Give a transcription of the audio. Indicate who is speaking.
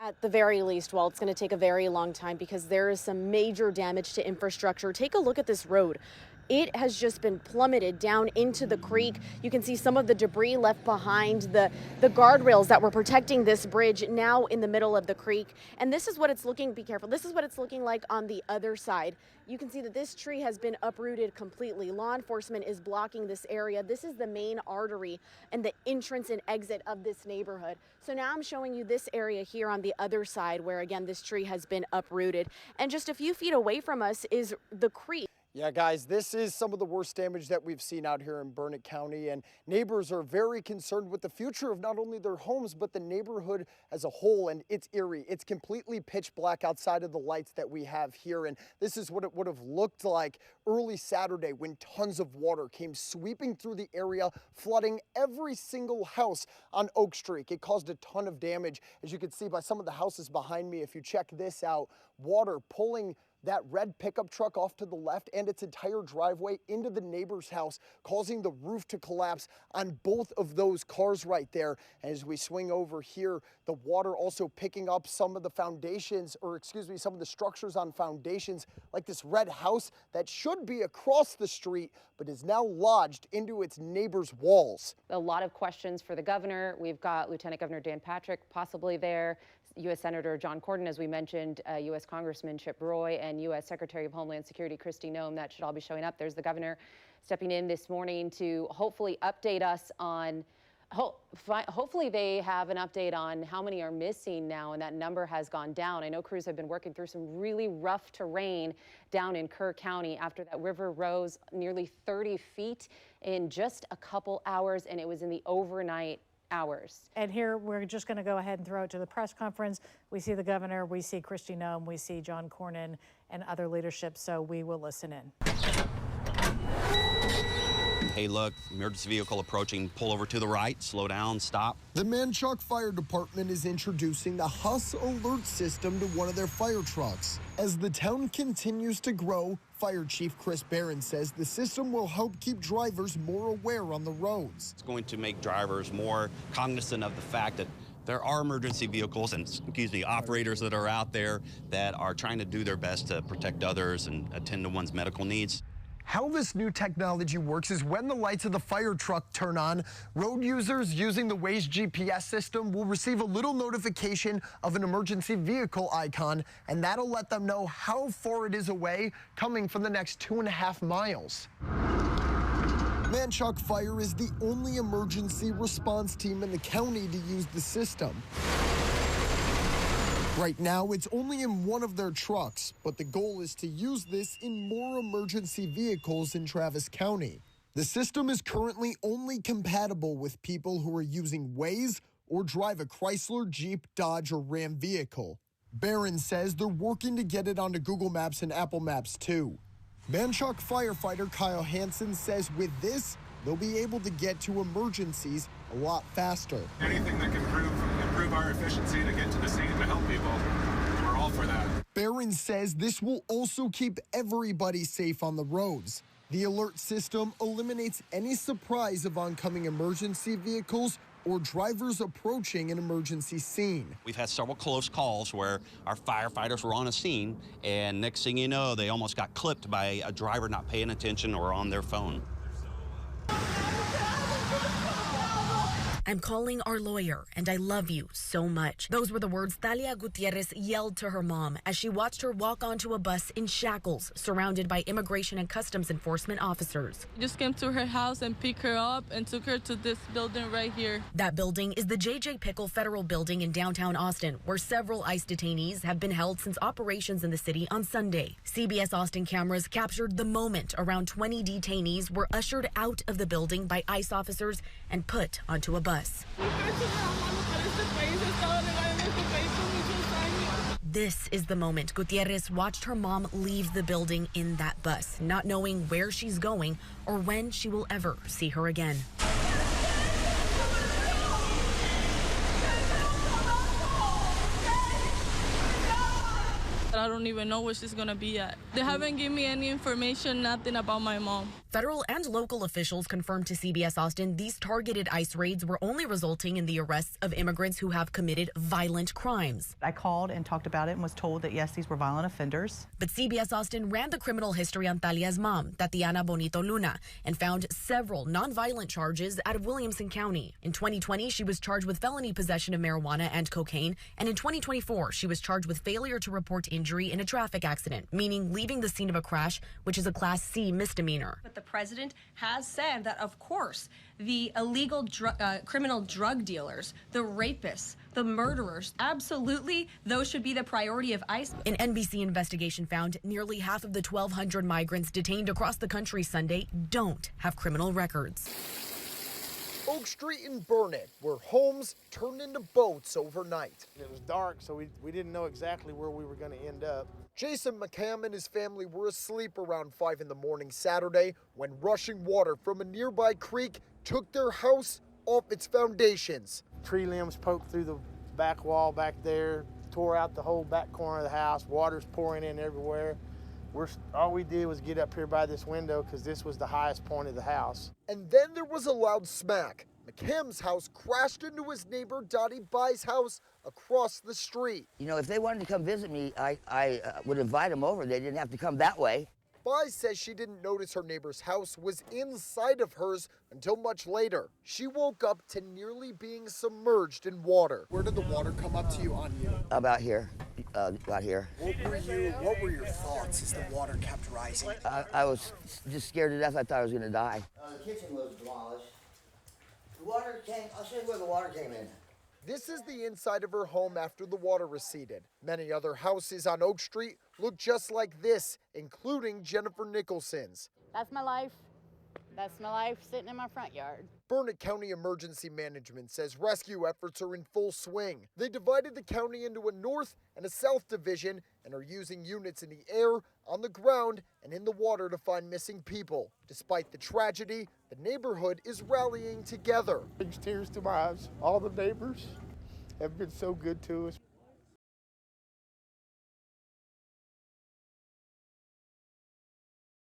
Speaker 1: At the very least, well, it's going to take a very long time because there is some major damage to infrastructure. Take a look at this road. It has just been plummeted down into the creek. You can see some of the debris left behind, the guardrails that were protecting this bridge now in the middle of the creek. And this is what it's looking, be careful, this is what it's looking like on the other side. You can see that this tree has been uprooted completely. Law enforcement is blocking this area. This is the main artery and the entrance and exit of this neighborhood. So now I'm showing you this area here on the other side where, again, this tree has been uprooted. And just a few feet away from us is the creek.
Speaker 2: Yeah, guys, this is some of the worst damage that we've seen out here in Burnett County, and neighbors are very concerned with the future of not only their homes, but the neighborhood as a whole, and it's eerie. It's completely pitch black outside of the lights that we have here, and this is what it would have looked like early Saturday when tons of water came sweeping through the area, flooding every single house on Oak Street. It caused a ton of damage, as you can see by some of the houses behind me. If you check this out, water pulling that red pickup truck off to the left and its entire driveway into the neighbor's house, causing the roof to collapse on both of those cars right there. And as we swing over here, the water also picking up some of the foundations, or excuse me, some of the structures on foundations, like this red house that should be across the street, but is now lodged into its neighbor's walls.
Speaker 3: A lot of questions for the governor. We've got Lieutenant Governor Dan Patrick possibly there, U.S. Senator John Cornyn, as we mentioned, U.S. Congressman Chip Roy, and U.S. Secretary of Homeland Security Kristi Noem. That should all be showing up. There's the governor stepping in this morning to hopefully update us on, hopefully they have an update on how many are missing now, and that number has gone down. I know crews have been working through some really rough terrain down in Kerr County after that river rose nearly 30 feet in just a couple hours, and it was in the overnight hours.
Speaker 4: And here we're just going to go ahead and throw it to the press conference. We see the governor, we see Kristi Noem, we see John Cornyn and other leadership, so we will listen in.
Speaker 5: Hey, look, emergency vehicle approaching, pull over to the right, slow down, stop.
Speaker 2: The Manchac Fire Department is introducing the Huss Alert system to one of their fire trucks. As the town continues to grow, Fire Chief Chris Barron says the system will help keep drivers more aware on the roads.
Speaker 5: It's going to make drivers more cognizant of the fact that there are emergency vehicles and, operators that are out there that are trying to do their best to protect others and attend to one's medical needs.
Speaker 2: How this new technology works is when the lights of the fire truck turn on, road users using the Waze GPS system will receive a little notification of an emergency vehicle icon, and that'll let them know how far it is away, coming from the next 2.5 miles. Manchac Fire is the only emergency response team in the county to use the system. Right now, it's only in one of their trucks, but the goal is to use this in more emergency vehicles in Travis County. The system is currently only compatible with people who are using Waze or drive a Chrysler, Jeep, Dodge, or Ram vehicle. Barron says they're working to get it onto Google Maps and Apple Maps too. Manchac firefighter Kyle Hansen says with this, they'll be able to get to emergencies a lot faster.
Speaker 6: Anything that can improve our efficiency to get to the scene to help people, we're all for that.
Speaker 2: Barron says this will also keep everybody safe on the roads. The alert system eliminates any surprise of oncoming emergency vehicles or drivers approaching an emergency scene.
Speaker 5: We've had several close calls where our firefighters were on a scene, and next thing you know, they almost got clipped by a driver not paying attention or on their phone.
Speaker 7: I'm calling our lawyer, and I love you so much. Those were the words Thalia Gutierrez yelled to her mom as she watched her walk onto a bus in shackles, surrounded by Immigration and Customs Enforcement officers.
Speaker 8: I just came to her house and picked her up and took her to this building right here.
Speaker 7: That building is the J.J. Pickle Federal Building in downtown Austin, where several ICE detainees have been held since operations in the city on Sunday. CBS Austin cameras captured the moment around 20 detainees were ushered out of the building by ICE officers and put onto a bus. This is the moment Gutierrez watched her mom leave the building in that bus, not knowing where she's going or when she will ever see her again.
Speaker 8: I don't even know where she's gonna be at. They haven't given me any information, nothing about my mom.
Speaker 7: Federal and local officials confirmed to CBS Austin these targeted ICE raids were only resulting in the arrests of immigrants who have committed violent crimes.
Speaker 9: I called and talked about it and was told that, yes, these were violent offenders.
Speaker 7: But CBS Austin ran the criminal history on Talia's mom, Tatiana Bonito Luna, and found several nonviolent charges out of Williamson County. In 2020, she was charged with felony possession of marijuana and cocaine, and in 2024, she was charged with failure to report injury in a traffic accident, meaning leaving the scene of a crash, which is a Class C misdemeanor.
Speaker 10: But the president has said that, of course, the illegal criminal drug dealers, the rapists, the murderers, absolutely, those should be the priority of ICE.
Speaker 7: An NBC investigation found nearly half of the 1,200 migrants detained across the country Sunday don't have criminal records.
Speaker 2: Oak Street in Burnett, where homes turned into boats overnight.
Speaker 11: It was dark, so we didn't know exactly where we were going to end up.
Speaker 2: Jason McCam and his family were asleep around 5 in the morning Saturday when rushing water from a nearby creek took their house off its foundations.
Speaker 11: Tree limbs poked through the back wall back there, tore out the whole back corner of the house. Water's pouring in everywhere. All we did was get up here by this window because this was the highest point of the house.
Speaker 2: And then there was a loud smack. McCam's house crashed into his neighbor Dottie Bai's house across the street.
Speaker 12: You know, if they wanted to come visit me, I would invite them over. They didn't have to come that way.
Speaker 2: Bai says she didn't notice her neighbor's house was inside of hers until much later. She woke up to nearly being submerged in water. Where did the water come up to you on you?
Speaker 12: About here, about here.
Speaker 2: What were your thoughts as the water kept rising?
Speaker 12: I was just scared to death. I thought I was going to die.
Speaker 13: The kitchen was demolished. The water came, I'll show you where the water came in.
Speaker 2: This is the inside of her home after the water receded. Many other houses on Oak Street look just like this, including Jennifer Nicholson's.
Speaker 14: That's my life. That's my life sitting in my front yard.
Speaker 2: Burnett County Emergency Management says rescue efforts are in full swing. They divided the county into a north and a south division and are using units in the air, on the ground, and in the water to find missing people. Despite the tragedy, the neighborhood is rallying together.
Speaker 11: Brings tears to my eyes. All the neighbors have been so good to us.